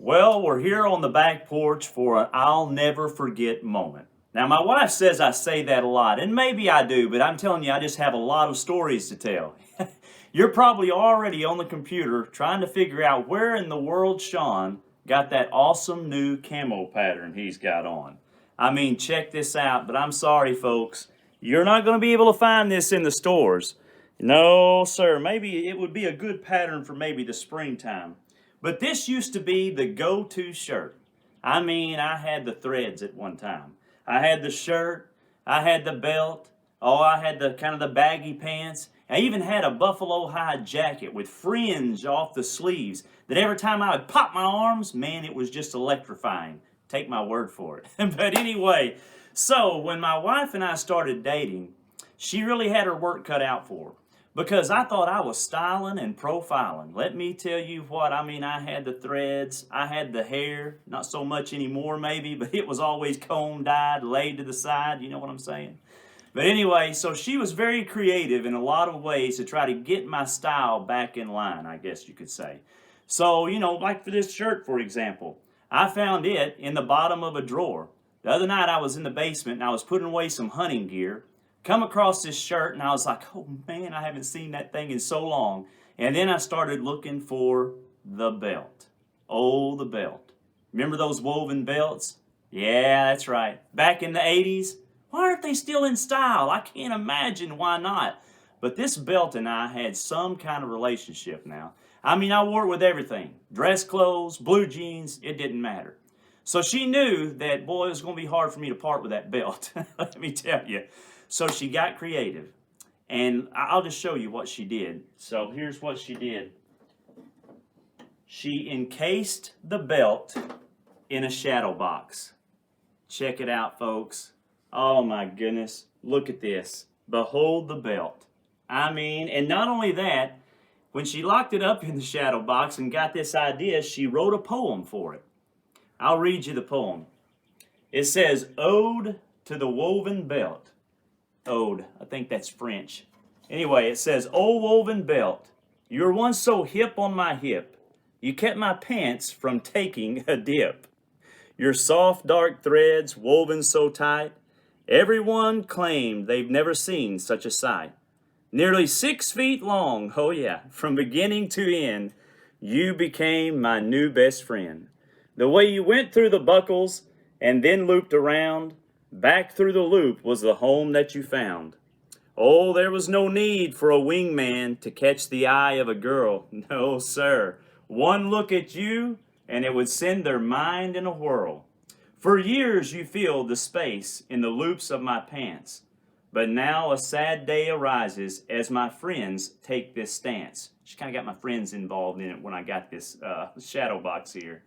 Well, we're here on the back porch for an I'll never forget moment. Now, my wife says I say that a lot, and maybe I do, but I'm telling you, I just have a lot of stories to tell. You're probably already on the computer trying to figure out where in the world Shaun got that awesome new camo pattern he's got on. I mean, check this out, but I'm sorry, folks. You're not going to be able to find this in the stores. No, sir. Maybe it would be a good pattern for maybe the springtime. But this used to be the go-to shirt. I mean, I had the threads at one time. I had the shirt, I had the belt, I had the kind of the baggy pants. I even had a buffalo hide jacket with fringe off the sleeves that every time I would pop my arms, man, it was just electrifying. Take my word for it. But anyway, so when my wife and I started dating, she really had her work cut out for her. Because I thought I was styling and profiling. Let me tell you what, I mean, I had the threads, I had the hair, not so much anymore maybe, but it was always combed, dyed, laid to the side, you know what I'm saying? But anyway, so she was very creative in a lot of ways to try to get my style back in line, I guess you could say. So, like for this shirt, for example, I found it in the bottom of a drawer. The other night I was in the basement and I was putting away some hunting gear. Come across this shirt and I was like, oh man, I haven't seen that thing in so long. And then I started looking for the belt. Oh, the belt. Remember those woven belts? Yeah, that's right. Back in the 80s, why aren't they still in style? I can't imagine why not. But this belt and I had some kind of relationship now. I mean, I wore it with everything. Dress clothes, blue jeans, it didn't matter. So she knew that, boy, it was going to be hard for me to part with that belt. Let me tell you. So she got creative, and I'll just show you what she did. So here's what she did. She encased the belt in a shadow box. Check it out, folks. Oh my goodness, look at this. Behold the belt. I mean, and not only that, when she locked it up in the shadow box and got this idea, she wrote a poem for it. I'll read you the poem. It says, Ode to the Woven Belt. Ode. I think that's French. Anyway, it says, O woven belt, you're one so hip on my hip, you kept my pants from taking a dip. Your soft dark threads woven so tight, everyone claimed they've never seen such a sight. Nearly 6 feet long, oh yeah, from beginning to end, you became my new best friend. The way you went through the buckles and then looped around, back through the loop was the home that you found. Oh, there was no need for a wingman to catch the eye of a girl. No, sir. One look at you, and it would send their mind in a whirl. For years you filled the space in the loops of my pants. But now a sad day arises as my friends take this stance. She kind of got my friends involved in it when I got this shadow box here.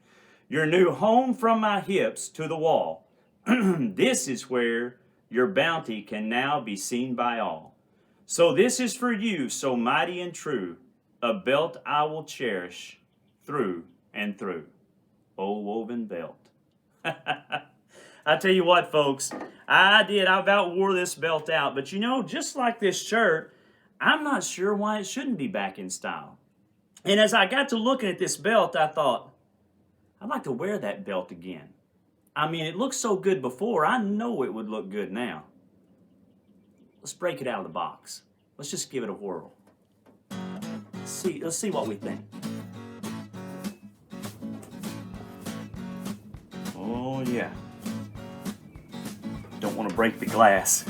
Your new home from my hips to the wall. This is where your bounty can now be seen by all. So this is for you, so mighty and true, a belt I will cherish through and through. O woven belt. I tell you what, folks, I about wore this belt out, but just like this shirt, I'm not sure why it shouldn't be back in style. And as I got to looking at this belt, I thought, I'd like to wear that belt again. I mean, it looked so good before, I know it would look good now. Let's break it out of the box. Let's just give it a whirl. Let's see what we think. Oh yeah. Don't want to break the glass.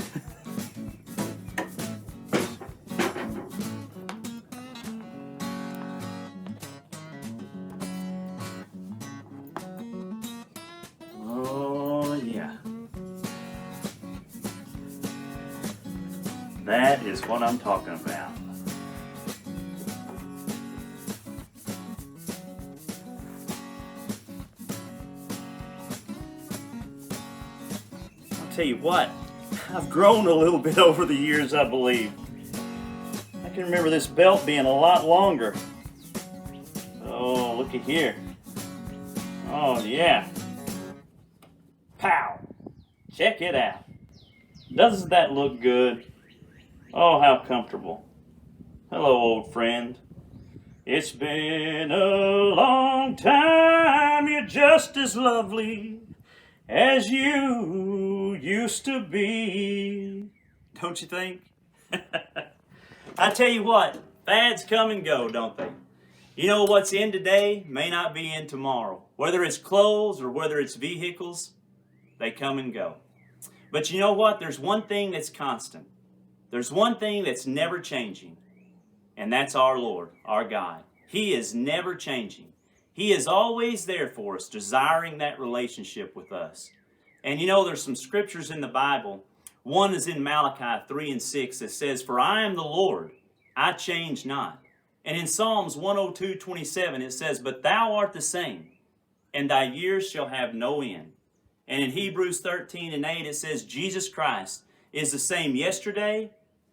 That is what I'm talking about. I'll tell you what, I've grown a little bit over the years, I believe. I can remember this belt being a lot longer. Oh, look at here. Oh, yeah. Pow! Check it out. Doesn't that look good? Oh, how comfortable. Hello, old friend. It's been a long time, you're just as lovely as you used to be. Don't you think? I tell you what, fads come and go, don't they? You know, what's in today may not be in tomorrow. Whether it's clothes or whether it's vehicles, they come and go. But you know what? There's one thing that's constant. There's one thing that's never changing, and that's our Lord, our God. He is never changing. He is always there for us, desiring that relationship with us. And you know, there's some scriptures in the Bible. One is in Malachi 3 and 6 that says, "For I am the Lord, I change not." And in Psalms 102:27 it says, "But thou art the same, and thy years shall have no end." And in Hebrews 13 and 8 it says, "Jesus Christ is the same yesterday,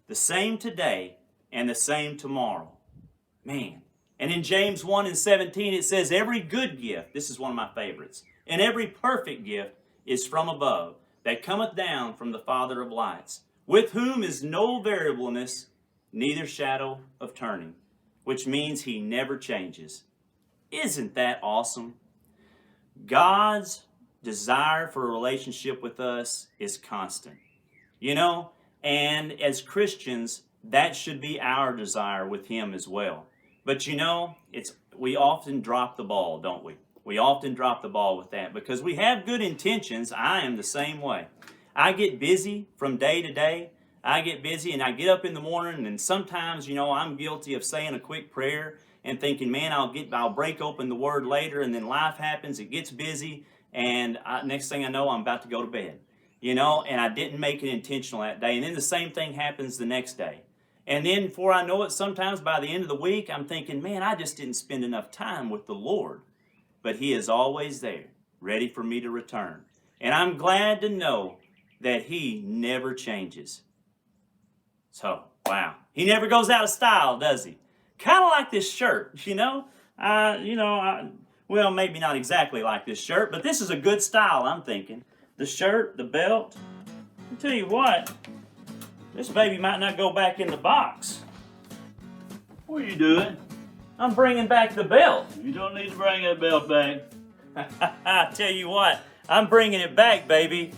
the same today, and the same tomorrow." Man. And in James 1 and 17 it says, "Every good gift," this is one of my favorites, "and every perfect gift is from above, that cometh down from the Father of lights, with whom is no variableness, neither shadow of turning," which means He never changes. Isn't that awesome? God's desire for a relationship with us is constant. You know, and as Christians, that should be our desire with Him as well. But you know, we often drop the ball, don't we? We often drop the ball with that because we have good intentions. I am the same way. I get busy from day to day. I get busy and I get up in the morning, and sometimes, you know, I'm guilty of saying a quick prayer and thinking, man, I'll break open the Word later, and then life happens, it gets busy, and next thing I know, I'm about to go to bed. You know, and I didn't make it intentional that day. And then the same thing happens the next day. And then before I know it, sometimes by the end of the week, I'm thinking, man, I just didn't spend enough time with the Lord. But He is always there, ready for me to return. And I'm glad to know that He never changes. So, wow. He never goes out of style, does He? Kind of like this shirt, you know? Well, maybe not exactly like this shirt, but this is a good style, I'm thinking. The shirt, the belt. I'll tell you what, this baby might not go back in the box. What are you doing? I'm bringing back the belt. You don't need to bring that belt back. I tell you what, I'm bringing it back, baby.